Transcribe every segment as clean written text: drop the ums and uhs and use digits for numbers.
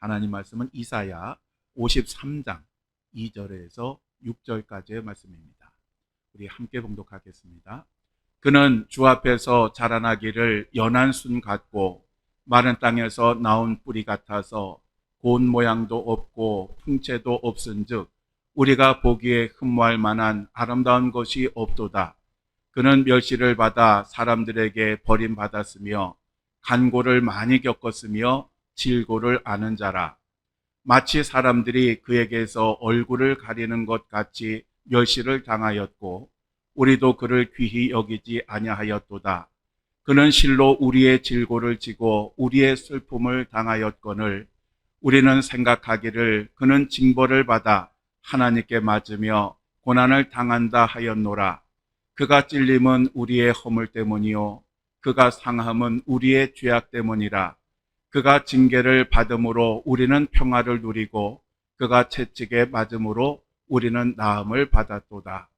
하나님 말씀은 이사야 53장 2절에서 6절까지의 말씀입니다. 우리 함께 봉독하겠습니다. 그는 주 앞에서 자라나기를 연한 순 같고 마른 땅에서 나온 뿌리 같아서 고운 모양도 없고 풍채도 없은즉 우리가 보기에 흠모할 만한 아름다운 것이 없도다. 그는 멸시를 받아 사람들에게 버림받았으며 간고를 많이 겪었으며 질고를 아는 자라. 마치 사람들이 그에게서 얼굴을 가리는 것 같이 멸시를 당하였고 우리도 그를 귀히 여기지 아니하였도다. 그는 실로 우리의 질고를 지고 우리의 슬픔을 당하였거늘 우리는 생각하기를 그는 징벌을 받아 하나님께 맞으며 고난을 당한다 하였노라. 그가 찔림은 우리의 허물 때문이요 그가 상함은 우리의 죄악 때문이라. 그가 징계를 받음으로 우리는 평화를 누리고 그가 채찍에 맞음으로 우리는 나음을 받았도다.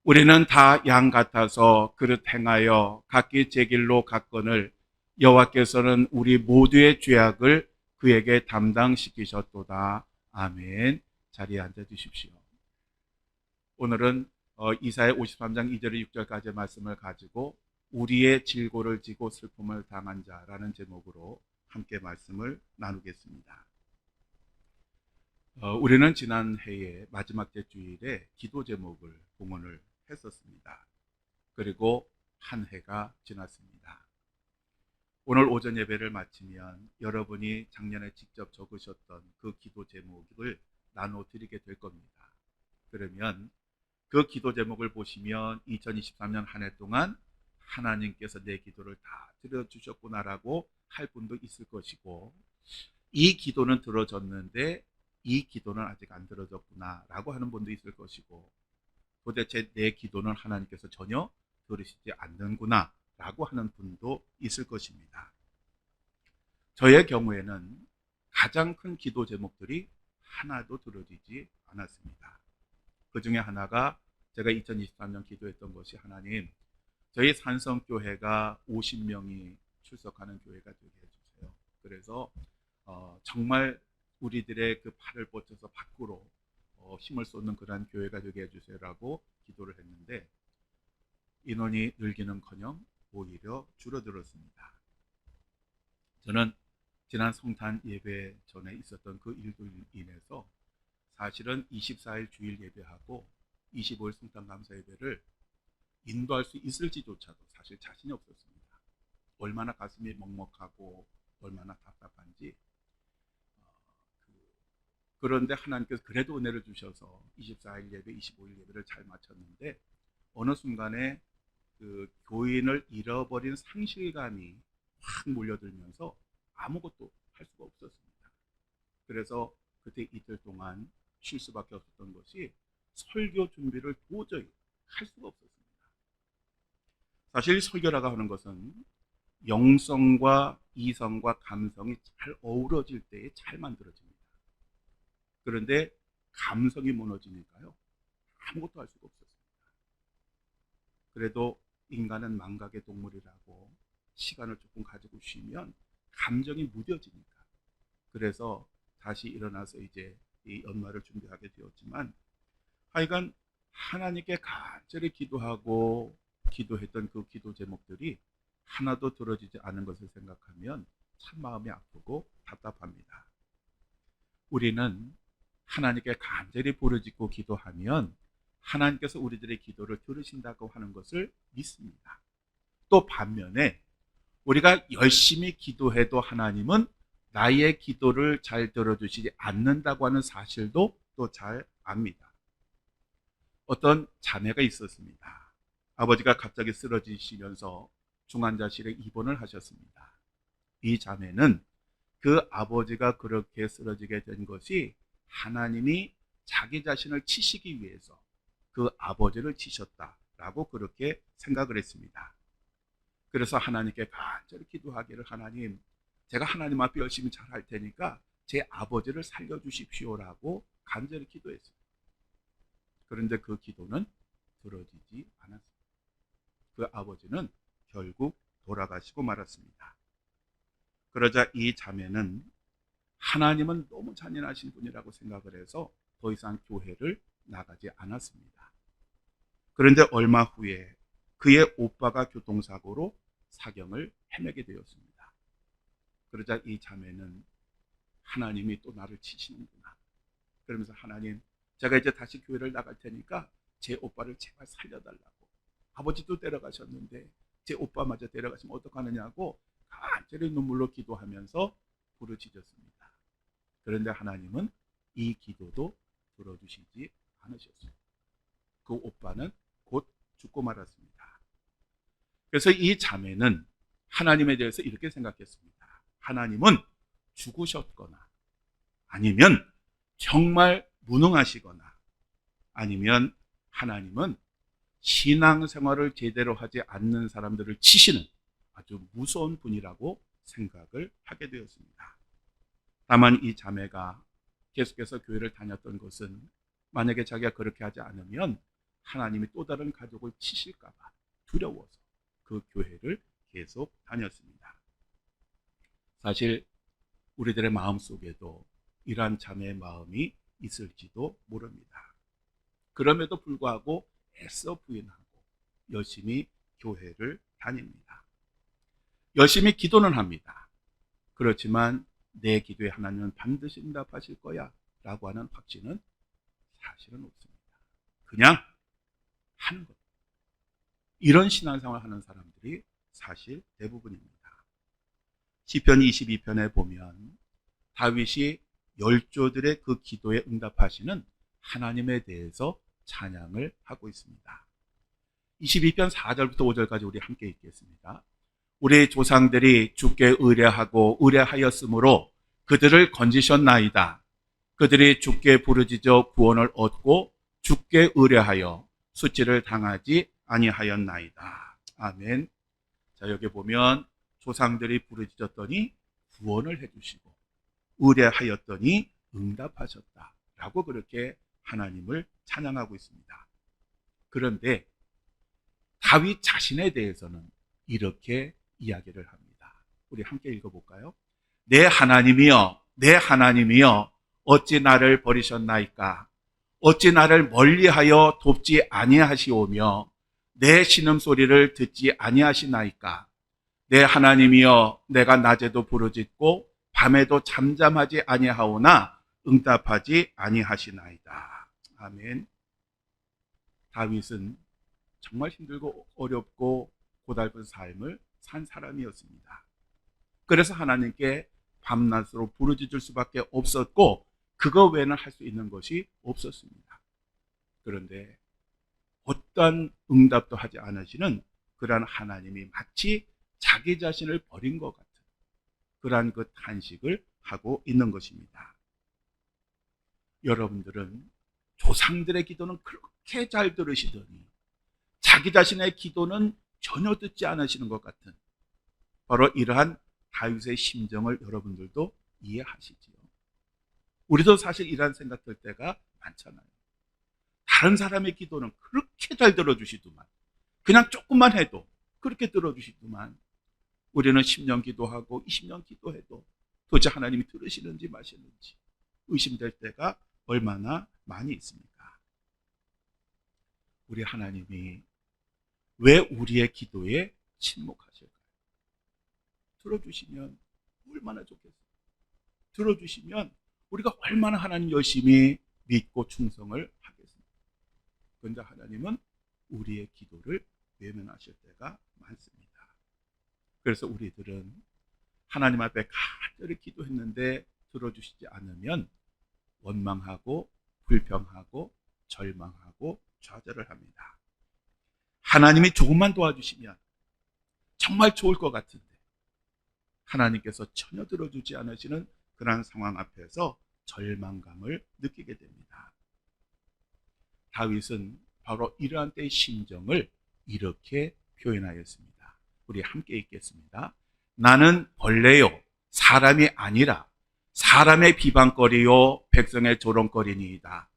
우리는 다 양 같아서 그릇 행하여 각기 제 길로 갔거늘 여호와께서는 우리 모두의 죄악을 그에게 담당시키셨도다. 아멘. 자리에 앉아 주십시오. 오늘은 이사야 53장 2절 6절까지의 말씀을 가지고 우리의 질고를 지고 슬픔을 당한 자라는 제목으로 함께 말씀을 나누겠습니다. 우리는 지난 해의 마지막 주일에 기도 제목을 공헌을 했었습니다. 그리고 한 해가 지났습니다. 오늘 오전 예배를 마치면 여러분이 작년에 직접 적으셨던 그 기도 제목을 나눠 드리게 될 겁니다. 그러면 그 기도 제목을 보시면 2023년 한 해 동안 하나님께서 내 기도를 다 들어주셨구나라고 할 분도 있을 것이고, 이 기도는 들어졌는데 이 기도는 아직 안 들어졌구나라고 하는 분도 있을 것이고, 도대체 내 기도는 하나님께서 전혀 들으시지 않는구나 라고 하는 분도 있을 것입니다. 저의 경우에는 가장 큰 기도 제목들이 하나도 들어지지 않았습니다. 그 중에 하나가 제가 2023년 기도했던 것이, 하나님, 저희 산성교회가 50명이 출석하는 교회가 되게 해주세요. 그래서 정말 우리들의 그 팔을 뻗쳐서 밖으로 힘을 쏟는 그러한 교회가 되게 해주세요라고 기도를 했는데, 인원이 늘기는커녕 오히려 줄어들었습니다. 저는 지난 성탄 예배 전에 있었던 그 일로 인해서 사실은 24일 주일 예배하고 25일 성탄 감사 예배를 인도할 수 있을지조차도 사실 자신이 없었습니다. 얼마나 가슴이 먹먹하고 얼마나 답답한지. 그런데 하나님께서 그래도 은혜를 주셔서 24일 예배, 25일 예배를 잘 마쳤는데, 어느 순간에 그 교인을 잃어버린 상실감이 확 몰려들면서 아무것도 할 수가 없었습니다. 그래서 그때 이틀 동안 쉴 수밖에 없었던 것이, 설교 준비를 도저히 할 수가 없었습니다. 사실 설교라고 하는 것은 영성과 이성과 감성이 잘 어우러질 때에 잘 만들어집니다. 그런데 감성이 무너지니까요, 아무것도 할 수가 없었습니다. 그래도 인간은 망각의 동물이라고 시간을 조금 가지고 쉬면 감정이 무뎌지니까, 그래서 다시 일어나서 이제 이 연말을 준비하게 되었지만, 하여간 하나님께 간절히 기도하고 기도했던 그 기도 제목들이 하나도 들어지지 않은 것을 생각하면 참 마음이 아프고 답답합니다. 우리는 하나님께 간절히 부르짖고 기도하면 하나님께서 우리들의 기도를 들으신다고 하는 것을 믿습니다. 또 반면에 우리가 열심히 기도해도 하나님은 나의 기도를 잘 들어주시지 않는다고 하는 사실도 또 잘 압니다. 어떤 자매가 있었습니다. 아버지가 갑자기 쓰러지시면서 중환자실에 입원을 하셨습니다. 이 자매는 그 아버지가 그렇게 쓰러지게 된 것이 하나님이 자기 자신을 치시기 위해서 그 아버지를 치셨다라고 그렇게 생각을 했습니다. 그래서 하나님께 간절히 기도하기를, 하나님, 제가 하나님 앞에 열심히 잘할 테니까 제 아버지를 살려주십시오라고 간절히 기도했습니다. 그런데 그 기도는 들어지지 않았습니다. 그 아버지는 결국 돌아가시고 말았습니다. 그러자 이 자매는 하나님은 너무 잔인하신 분이라고 생각을 해서 더 이상 교회를 나가지 않았습니다. 그런데 얼마 후에 그의 오빠가 교통사고로 사경을 헤매게 되었습니다. 그러자 이 자매는 하나님이 또 나를 치시는구나. 그러면서 하나님, 제가 이제 다시 교회를 나갈 테니까 제 오빠를 제발 살려달라고. 아버지도 데려가셨는데 제 오빠마저 데려가시면 어떡하느냐고 간절히 눈물로 기도하면서 부르짖었습니다. 그런데 하나님은 이 기도도 들어주시지 않으셨어요. 그 오빠는 곧 죽고 말았습니다. 그래서 이 자매는 하나님에 대해서 이렇게 생각했습니다. 하나님은 죽으셨거나 아니면 정말 무능하시거나 아니면 하나님은 신앙생활을 제대로 하지 않는 사람들을 치시는 아주 무서운 분이라고 생각을 하게 되었습니다. 다만 이 자매가 계속해서 교회를 다녔던 것은 만약에 자기가 그렇게 하지 않으면 하나님이 또 다른 가족을 치실까 봐 두려워서 그 교회를 계속 다녔습니다. 사실 우리들의 마음속에도 이러한 자매의 마음이 있을지도 모릅니다. 그럼에도 불구하고 애써 부인하고 열심히 교회를 다닙니다. 열심히 기도는 합니다. 그렇지만 내 기도에 하나님은 반드시 응답하실 거야 라고 하는 확신은 사실은 없습니다. 그냥 하는 것. 이런 신앙생활을 하는 사람들이 사실 대부분입니다. 시편 22편에 보면 다윗이 열조들의 그 기도에 응답하시는 하나님에 대해서 찬양을 하고 있습니다. 22편 4절부터 5절까지 우리 함께 읽겠습니다. 우리 조상들이 주께 의뢰하고 의뢰하였으므로 그들을 건지셨나이다. 그들이 주께 부르짖어 구원을 얻고 주께 의뢰하여 수치를 당하지 아니하였나이다. 아멘. 자, 여기 보면 조상들이 부르짖었더니 구원을 해주시고 의뢰하였더니 응답하셨다라고 그렇게 하나님을 찬양하고 있습니다. 그런데 다윗 자신에 대해서는 이렇게 이야기를 합니다. 우리 함께 읽어볼까요? 내 하나님이여, 내 하나님이여, 어찌 나를 버리셨나이까? 어찌 나를 멀리하여 돕지 아니하시오며 내 신음소리를 듣지 아니하시나이까? 내 하나님이여, 내가 낮에도 부르짖고 밤에도 잠잠하지 아니하오나 응답하지 아니하시나이다. 아멘. 다윗은 정말 힘들고 어렵고 고달픈 삶을 산 사람이었습니다. 그래서 하나님께 밤낮으로 부르짖을 수밖에 없었고 그거 외에는 할 수 있는 것이 없었습니다. 그런데 어떠한 응답도 하지 않으시는 그러한 하나님이 마치 자기 자신을 버린 것 같은 그러한 그 탄식을 하고 있는 것입니다. 여러분들은 조상들의 기도는 그렇게 잘 들으시더니 자기 자신의 기도는 전혀 듣지 않으시는 것 같은 바로 이러한 다윗의 심정을 여러분들도 이해하시지요. 우리도 사실 이러한 생각 들 때가 많잖아요. 다른 사람의 기도는 그렇게 잘 들어주시더만 그냥 조금만 해도 그렇게 들어주시더만 우리는 10년 기도하고 20년 기도해도 도대체 하나님이 들으시는지 마시는지 의심될 때가 얼마나 많이 있습니까? 우리 하나님이 왜 우리의 기도에 침묵하실까요? 들어주시면 얼마나 좋겠어요. 들어주시면 우리가 얼마나 하나님 열심히 믿고 충성을 하겠습니까? 그런데 하나님은 우리의 기도를 외면하실 때가 많습니다. 그래서 우리들은 하나님 앞에 간절히 기도했는데 들어주시지 않으면 원망하고 불평하고 절망하고 좌절을 합니다. 하나님이 조금만 도와주시면 정말 좋을 것 같은데 하나님께서 전혀 들어주지 않으시는 그러한 상황 앞에서 절망감을 느끼게 됩니다. 다윗은 바로 이러한 때의 심정을 이렇게 표현하였습니다. 우리 함께 읽겠습니다. 나는 벌레요 사람이 아니라 사람의 비방거리요 백성의 조롱거리니이다.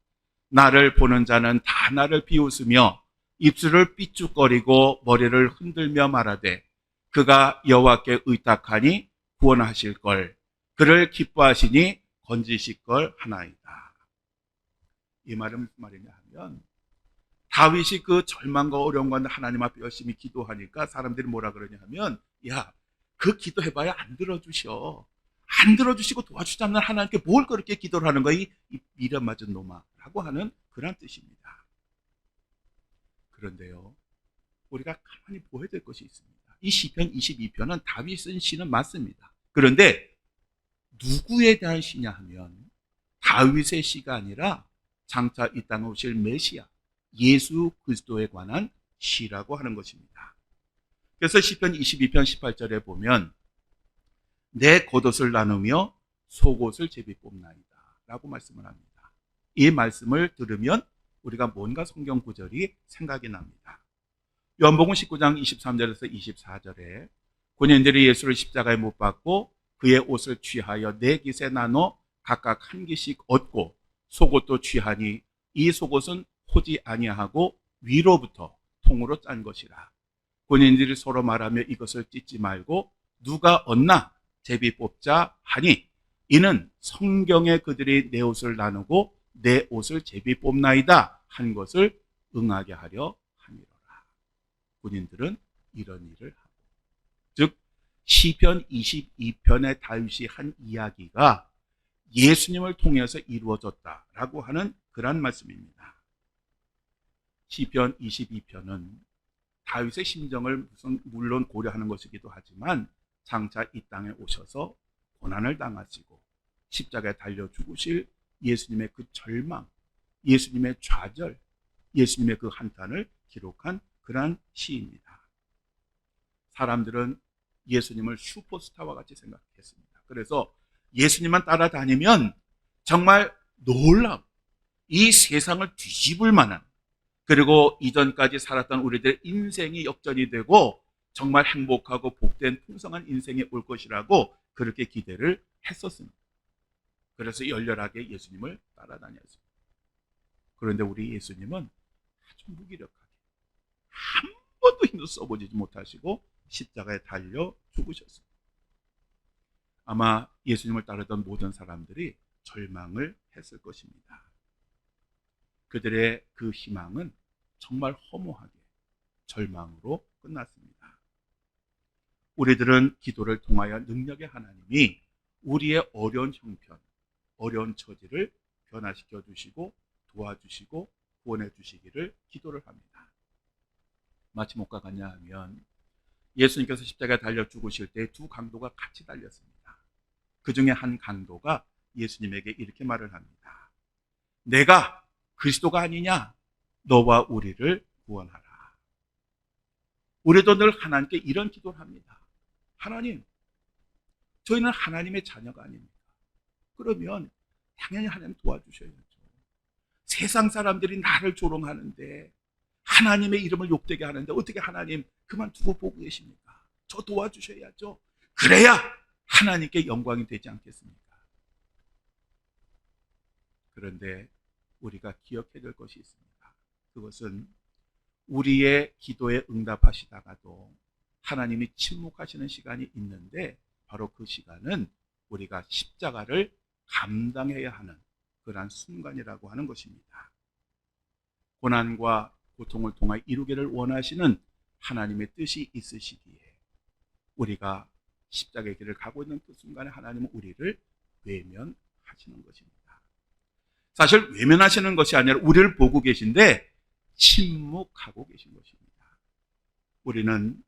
나를 보는 자는 다 나를 비웃으며 입술을 삐죽거리고 머리를 흔들며 말하되 그가 여호와께 의탁하니 구원하실 걸. 그를 기뻐하시니 건지실 걸 하나이다. 이 말은 무슨 말이냐 하면, 다윗이 그 절망과 어려운 가운데 하나님 앞에 열심히 기도하니까 사람들이 뭐라 그러냐 하면, 야, 그 기도해봐야 안 들어주셔. 안 들어주시고 도와주지 않는 하나님께 뭘 그렇게 기도를 하는 거야, 이 미련 맞은 놈아, 라고 하는 그런 뜻입니다. 그런데요, 우리가 가만히 보아야 될 것이 있습니다. 이 시편 22편은 다윗이 쓴 시는 맞습니다. 그런데 누구에 대한 시냐 하면 다윗의 시가 아니라 장차 이 땅에 오실 메시아 예수 그리스도에 관한 시라고 하는 것입니다. 그래서 시편 22편 18절에 보면 내 겉옷을 나누며 속옷을 제비 뽑나이다 라고 말씀을 합니다. 이 말씀을 들으면 우리가 뭔가 성경 구절이 생각이 납니다. 요한복음 19장 23절에서 24절에 군인들이 예수를 십자가에 못 박고 그의 옷을 취하여 네 깃에 나눠 각각 한 깃씩 얻고 속옷도 취하니 이 속옷은 호지 아니하고 위로부터 통으로 짠 것이라. 군인들이 서로 말하며 이것을 찢지 말고 누가 얻나 제비 뽑자 하니 이는 성경에 그들이 내 옷을 나누고 내 옷을 제비 뽑나이다 한 것을 응하게 하려 함이로라. 군인들은 이런 일을 하고, 즉 시편 22편의 다윗이 한 이야기가 예수님을 통해서 이루어졌다라고 하는 그런 말씀입니다. 시편 22편은 다윗의 심정을 물론 고려하는 것이기도 하지만 장차 이 땅에 오셔서 고난을 당하시고 십자가에 달려 죽으실 예수님의 그 절망, 예수님의 좌절, 예수님의 그 한탄을 기록한 그러한 시입니다. 사람들은 예수님을 슈퍼스타와 같이 생각했습니다. 그래서 예수님만 따라다니면 정말 놀라운, 이 세상을 뒤집을 만한, 그리고 이전까지 살았던 우리들의 인생이 역전이 되고 정말 행복하고 복된 풍성한 인생이 올 것이라고 그렇게 기대를 했었습니다. 그래서 열렬하게 예수님을 따라다녔습니다. 그런데 우리 예수님은 아주 무기력하게 한 번도 힘도 써보지 못하시고 십자가에 달려 죽으셨습니다. 아마 예수님을 따르던 모든 사람들이 절망을 했을 것입니다. 그들의 그 희망은 정말 허무하게 절망으로 끝났습니다. 우리들은 기도를 통하여 능력의 하나님이 우리의 어려운 형편, 어려운 처지를 변화시켜 주시고 도와주시고 구원해 주시기를 기도를 합니다. 마치 뭐가 같냐 하면 예수님께서 십자가에 달려 죽으실 때 두 강도가 같이 달렸습니다. 그 중에 한 강도가 예수님에게 이렇게 말을 합니다. 내가 그리스도가 아니냐? 너와 우리를 구원하라. 우리도 늘 하나님께 이런 기도를 합니다. 하나님, 저희는 하나님의 자녀가 아닙니까? 그러면 당연히 하나님 도와주셔야죠. 세상 사람들이 나를 조롱하는데, 하나님의 이름을 욕되게 하는데 어떻게 하나님 그만두고 보고 계십니까? 저 도와주셔야죠. 그래야 하나님께 영광이 되지 않겠습니까? 그런데 우리가 기억해야 될 것이 있습니다. 그것은 우리의 기도에 응답하시다가도 하나님이 침묵하시는 시간이 있는데 바로 그 시간은 우리가 십자가를 감당해야 하는 그러한 순간이라고 하는 것입니다. 고난과 고통을 통해 이루기를 원하시는 하나님의 뜻이 있으시기에 우리가 십자가의 길을 가고 있는 그 순간에 하나님은 우리를 외면하시는 것입니다. 사실 외면하시는 것이 아니라 우리를 보고 계신데 침묵하고 계신 것입니다. 우리는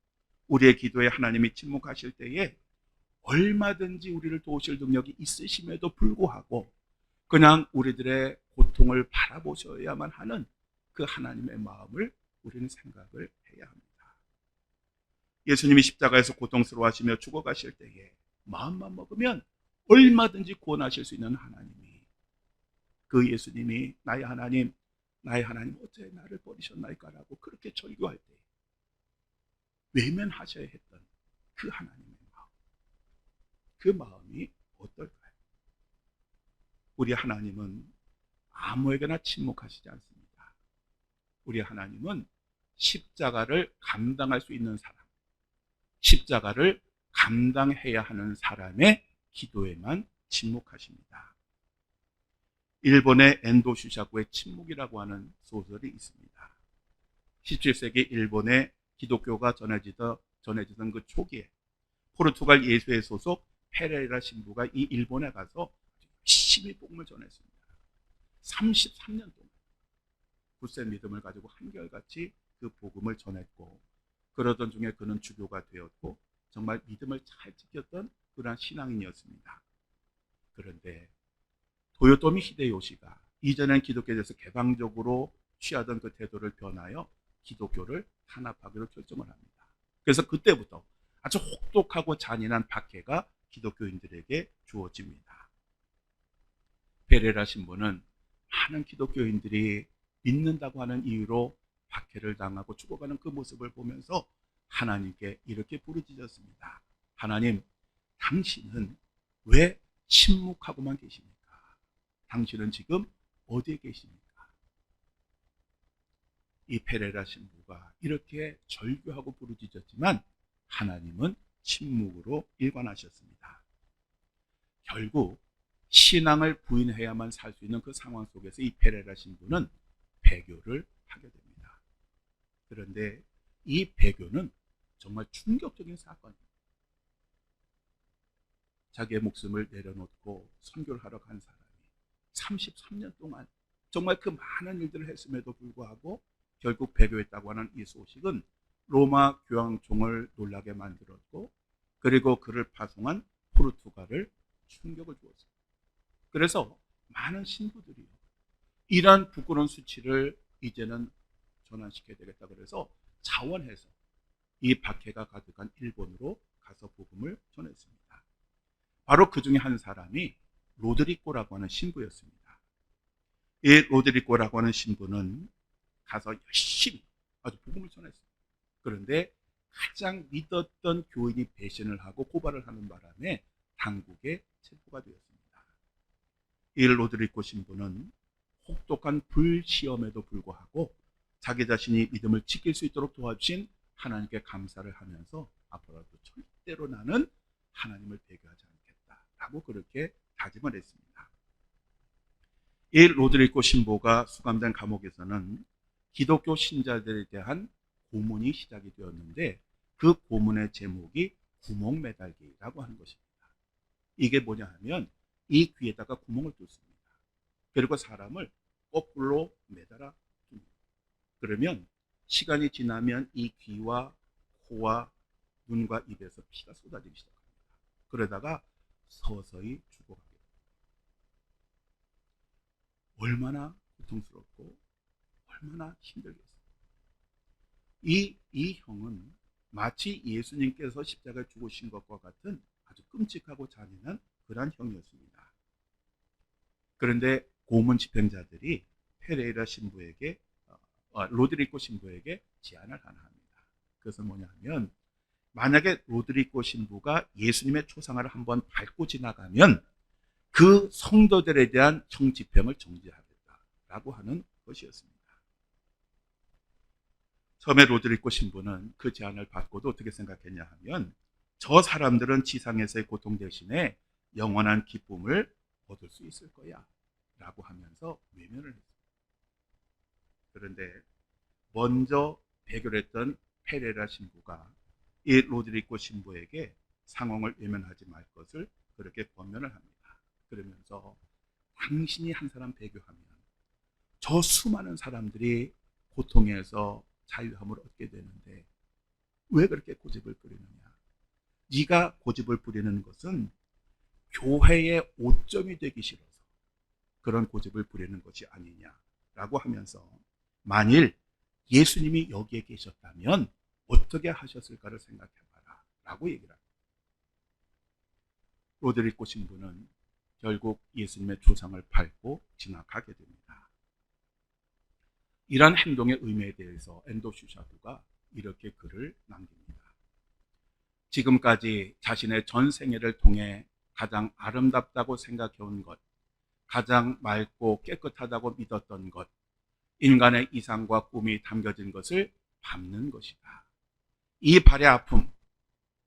우리의 기도에 하나님이 침묵하실 때에 얼마든지 우리를 도우실 능력이 있으심에도 불구하고 그냥 우리들의 고통을 바라보셔야만 하는 그 하나님의 마음을 우리는 생각을 해야 합니다. 예수님이 십자가에서 고통스러워하시며 죽어가실 때에 마음만 먹으면 얼마든지 구원하실 수 있는 하나님이, 그 예수님이 나의 하나님 어째 나를 버리셨나이까라고 그렇게 절규할 때 외면하셔야 했던 그 하나님의 마음, 그 마음이 어떨까요? 우리 하나님은 아무에게나 침묵하시지 않습니다. 우리 하나님은 십자가를 감당할 수 있는 사람, 십자가를 감당해야 하는 사람의 기도에만 침묵하십니다. 일본의 엔도 슈샤쿠의 침묵이라고 하는 소설이 있습니다. 17세기 일본의 기독교가 전해지던 그 초기에 포르투갈 예수회 소속 페레이라 신부가 이 일본에 가서 열심히 복음을 전했습니다. 33년 동안 굳센 믿음을 가지고 한결같이 그 복음을 전했고, 그러던 중에 그는 주교가 되었고 정말 믿음을 잘 지켰던 그러한 신앙인이었습니다. 그런데 도요토미 히데요시가 이전엔 기독교에 대해서 개방적으로 취하던 그 태도를 변하여 기독교를 탄압하기로 결정을 합니다. 그래서 그때부터 아주 혹독하고 잔인한 박해가 기독교인들에게 주어집니다. 페레라 신부는 많은 기독교인들이 믿는다고 하는 이유로 박해를 당하고 죽어가는 그 모습을 보면서 하나님께 이렇게 부르짖었습니다. 하나님, 당신은 왜 침묵하고만 계십니까? 당신은 지금 어디에 계십니까? 이 페레라 신부가 이렇게 절규하고 부르짖었지만 하나님은 침묵으로 일관하셨습니다. 결국 신앙을 부인해야만 살 수 있는 그 상황 속에서 이 페레라 신부는 배교를 하게 됩니다. 그런데 이 배교는 정말 충격적인 사건입니다. 자기의 목숨을 내려놓고 선교를 하러 간 사람이 33년 동안 정말 그 많은 일들을 했음에도 불구하고 결국 배교했다고 하는 이 소식은 로마 교황청을 놀라게 만들었고, 그리고 그를 파송한 포르투갈을 충격을 주었습니다. 그래서 많은 신부들이 이러한 부끄러운 수치를 이제는 전환시켜야 되겠다 그래서 자원해서 이 박해가 가득한 일본으로 가서 복음을 전했습니다. 바로 그 중에 한 사람이 로드리고라고 하는 신부였습니다. 이 로드리고라고 하는 신부는 가서 열심히 아주 복음을 전했습니다. 그런데 가장 믿었던 교인이 배신을 하고 고발을 하는 바람에 당국에 체포가 되었습니다. 이 로드리고 신부는 혹독한 불시험에도 불구하고 자기 자신이 믿음을 지킬 수 있도록 도와주신 하나님께 감사를 하면서 앞으로도 절대로 나는 하나님을 배교하지 않겠다라고 그렇게 다짐을 했습니다. 이 로드리고 신부가 수감된 감옥에서는 기독교 신자들에 대한 고문이 시작이 되었는데, 그 고문의 제목이 구멍 매달기라고 하는 것입니다. 이게 뭐냐 하면 이 귀에다가 구멍을 뚫습니다. 그리고 사람을 거꾸로 매달아 둡니다. 그러면 시간이 지나면 이 귀와 코와 눈과 입에서 피가 쏟아지기 시작합니다. 그러다가 서서히 죽어가게 됩니다. 얼마나 고통스럽고 얼마나 힘들겠어요. 이 형은 마치 예수님께서 십자가에 죽으신 것과 같은 아주 끔찍하고 잔인한 그러한 형이었습니다. 그런데 고문 집행자들이 페레이라 신부에게 로드리고 신부에게 제안을 하나 합니다. 그것은 뭐냐 하면, 만약에 로드리고 신부가 예수님의 초상화를 한번 밟고 지나가면 그 성도들에 대한 성집행을 정지하겠다라고 하는 것이었습니다. 처음에 로드리고 신부는 그 제안을 받고도 어떻게 생각했냐 하면, 저 사람들은 지상에서의 고통 대신에 영원한 기쁨을 얻을 수 있을 거야 라고 하면서 외면을 했습니다. 그런데 먼저 배교를 했던 페레라 신부가 이 로드리고 신부에게 상황을 외면하지 말 것을 그렇게 권면을 합니다. 그러면서 당신이 한 사람 배교하면 저 수많은 사람들이 고통에서 자유함을 얻게 되는데 왜 그렇게 고집을 부리느냐? 네가 고집을 부리는 것은 교회의 오점이 되기 싫어서 그런 고집을 부리는 것이 아니냐라고 하면서, 만일 예수님이 여기에 계셨다면 어떻게 하셨을까를 생각해봐라 라고 얘기를 합니다. 로드리고 신부는 결국 예수님의 초상을 밟고 지나가게 됩니다. 이러한 행동의 의미에 대해서 엔도 슈샤쿠가 이렇게 글을 남깁니다. 지금까지 자신의 전 생애를 통해 가장 아름답다고 생각해온 것, 가장 맑고 깨끗하다고 믿었던 것, 인간의 이상과 꿈이 담겨진 것을 밟는 것이다. 이 발의 아픔,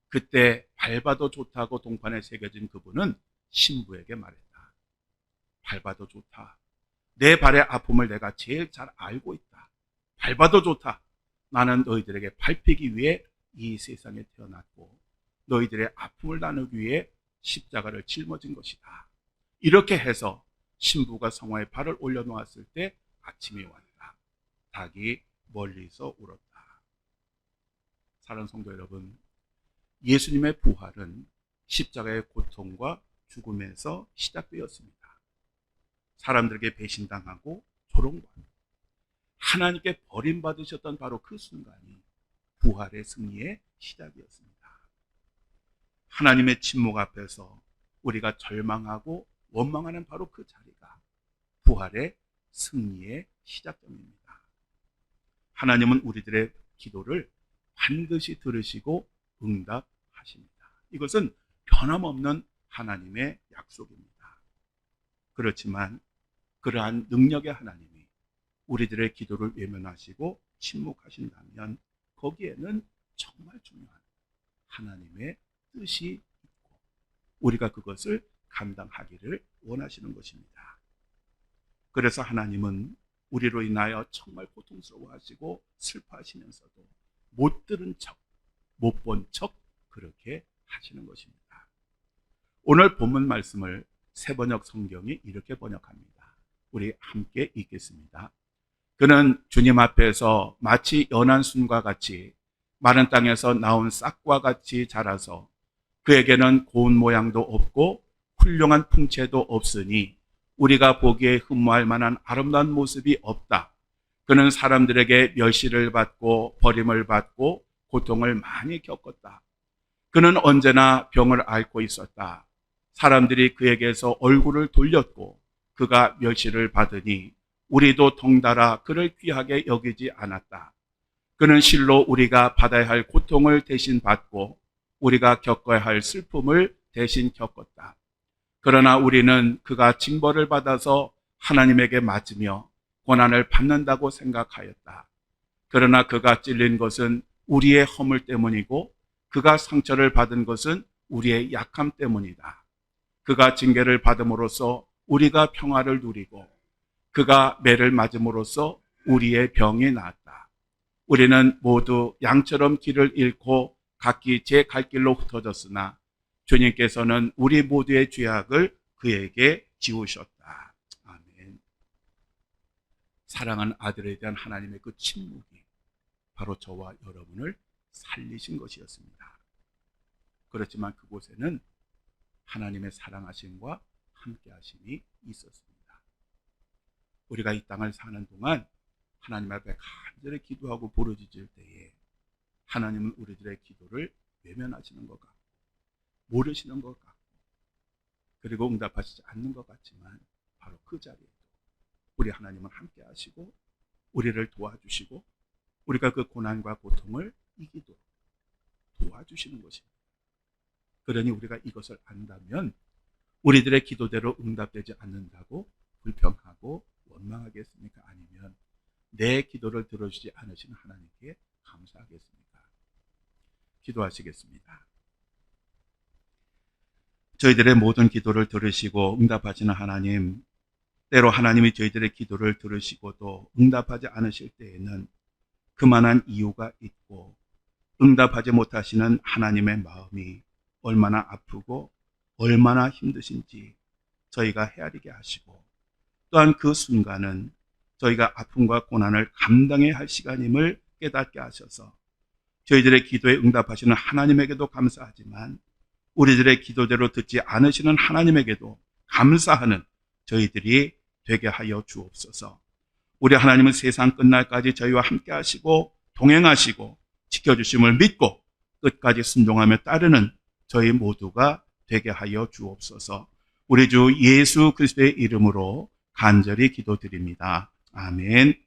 그때 밟아도 좋다고 동판에 새겨진 그분은 신부에게 말했다. 밟아도 좋다. 내 발의 아픔을 내가 제일 잘 알고 있다. 밟아도 좋다. 나는 너희들에게 밟히기 위해 이 세상에 태어났고 너희들의 아픔을 나누기 위해 십자가를 짊어진 것이다. 이렇게 해서 신부가 성화에 발을 올려놓았을 때 아침이 왔다. 닭이 멀리서 울었다. 사랑하는 성도 여러분, 예수님의 부활은 십자가의 고통과 죽음에서 시작되었습니다. 사람들에게 배신당하고 조롱받고 하나님께 버림받으셨던 바로 그 순간이 부활의 승리의 시작이었습니다. 하나님의 침묵 앞에서 우리가 절망하고 원망하는 바로 그 자리가 부활의 승리의 시작점입니다. 하나님은 우리들의 기도를 반드시 들으시고 응답하십니다. 이것은 변함없는 하나님의 약속입니다. 그렇지만 그러한 능력의 하나님이 우리들의 기도를 외면하시고 침묵하신다면 거기에는 정말 중요한 하나님의 뜻이 있고 우리가 그것을 감당하기를 원하시는 것입니다. 그래서 하나님은 우리로 인하여 정말 고통스러워하시고 슬퍼하시면서도 못 들은 척, 못 본 척 그렇게 하시는 것입니다. 오늘 본문 말씀을 새번역 성경이 이렇게 번역합니다. 우리 함께 읽겠습니다. 그는 주님 앞에서 마치 연한 순과 같이 마른 땅에서 나온 싹과 같이 자라서 그에게는 고운 모양도 없고 훌륭한 풍채도 없으니 우리가 보기에 흠모할 만한 아름다운 모습이 없다. 그는 사람들에게 멸시를 받고 버림을 받고 고통을 많이 겪었다. 그는 언제나 병을 앓고 있었다. 사람들이 그에게서 얼굴을 돌렸고 그가 멸시를 받으니 우리도 덩달아 그를 귀하게 여기지 않았다. 그는 실로 우리가 받아야 할 고통을 대신 받고 우리가 겪어야 할 슬픔을 대신 겪었다. 그러나 우리는 그가 징벌을 받아서 하나님에게 맞으며 고난을 받는다고 생각하였다. 그러나 그가 찔린 것은 우리의 허물 때문이고 그가 상처를 받은 것은 우리의 약함 때문이다. 그가 징계를 받음으로써 우리가 평화를 누리고 그가 매를 맞음으로써 우리의 병이 나았다. 우리는 모두 양처럼 길을 잃고 각기 제 갈 길로 흩어졌으나 주님께서는 우리 모두의 죄악을 그에게 지우셨다. 아멘. 사랑하는 아들에 대한 하나님의 그 침묵이 바로 저와 여러분을 살리신 것이었습니다. 그렇지만 그곳에는 하나님의 사랑하심과 함께하심이 있었습니다. 우리가 이 땅을 사는 동안 하나님 앞에 간절히 기도하고 부르짖을 때에 하나님은 우리들의 기도를 외면하시는 것 같고 모르시는 것 같고 그리고 응답하시지 않는 것 같지만 바로 그 자리에도 우리 하나님은 함께 하시고 우리를 도와주시고 우리가 그 고난과 고통을 이기도록 도와주시는 것입니다. 그러니 우리가 이것을 안다면 우리들의 기도대로 응답되지 않는다고 불평하고 원망하겠습니까? 아니면 내 기도를 들어주지 않으시는 하나님께 감사하겠습니까? 기도하시겠습니다. 저희들의 모든 기도를 들으시고 응답하시는 하나님, 때로 하나님이 저희들의 기도를 들으시고도 응답하지 않으실 때에는 그만한 이유가 있고 응답하지 못하시는 하나님의 마음이 얼마나 아프고 얼마나 힘드신지 저희가 헤아리게 하시고 또한 그 순간은 저희가 아픔과 고난을 감당해야 할 시간임을 깨닫게 하셔서 저희들의 기도에 응답하시는 하나님에게도 감사하지만 우리들의 기도대로 듣지 않으시는 하나님에게도 감사하는 저희들이 되게 하여 주옵소서. 우리 하나님은 세상 끝날까지 저희와 함께 하시고 동행하시고 지켜주심을 믿고 끝까지 순종하며 따르는 저희 모두가 되게 하여 주옵소서. 우리 주 예수 그리스도의 이름으로 간절히 기도드립니다. 아멘.